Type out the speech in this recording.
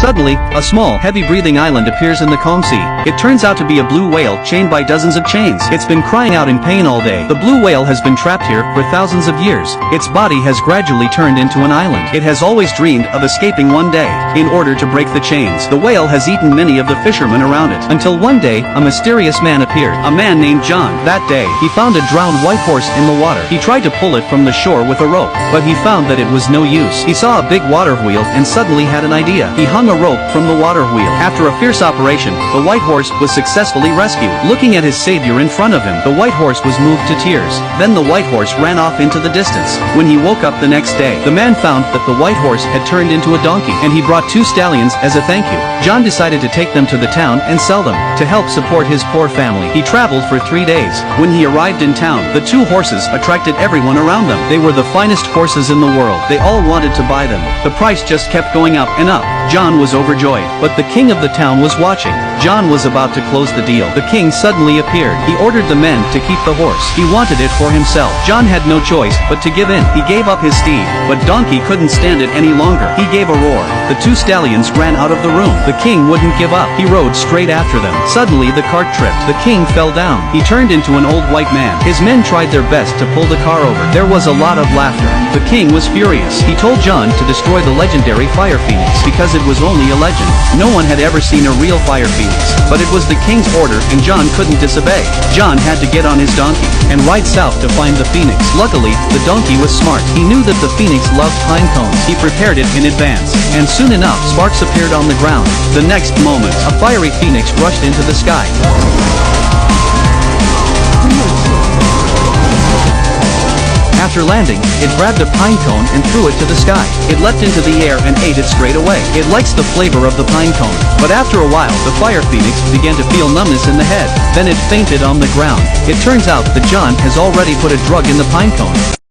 Suddenly, a small, heavy-breathing island appears in the calm sea. It turns out to be a blue whale chained by dozens of chains. It's been crying out in pain all day. The blue whale has been trapped here for thousands of years. Its body has gradually turned into an island. It has always dreamed of escaping one day. In order to break the chains, the whale has eaten many of the fishermen around it. Until one day, a mysterious man appeared. A man named John. That day, he found a drowned white horse in the water. He tried to pull it from the shore with a rope, but he found that it was no use. He saw a big water wheel and suddenly had an idea. He hung a rope from the water wheel. After a fierce operation, the white horse was successfully rescued. Looking at his savior in front of him, the white horse was moved to tears. Then the white horse ran off into the distance. When he woke up the next day, the man found that the white horse had turned into a donkey, and he brought 2 stallions as a thank you. John decided to take them to the town and sell them, to help support his poor family. He traveled for 3 days. When he arrived in town, the 2 horses attracted everyone around them. They were the finest horses in the world. They all wanted to buy them. The price just kept going up and up. John was overjoyed, but the king of the town was watching. John was about to close the deal. The king suddenly appeared. He ordered the men to keep the horse. He wanted it for himself. John had no choice but to give in. He gave up his steed, but Donkey couldn't stand it any longer. He gave a roar. The 2 stallions ran out of the room. The king wouldn't give up. He rode straight after them. Suddenly the cart tripped. The king fell down. He turned into an old white man. His men tried their best to pull the car over. There was a lot of laughter. The king was furious. He told John to destroy the legendary fire phoenix, because it was only a legend. No one had ever seen a real fire phoenix, but it was the king's order and John couldn't disobey. John had to get on his donkey and ride south to find the phoenix. Luckily, the donkey was smart. He knew that the phoenix loved pine cones. He prepared it in advance, and soon enough sparks appeared on the ground. The next moment, a fiery phoenix rushed into the sky. After landing, it grabbed a pine cone and threw it to the sky. It leapt into the air and ate it straight away. It likes the flavor of the pine cone. But after a while, the fire phoenix began to feel numbness in the head. Then it fainted on the ground. It turns out that John has already put a drug in the pine cone.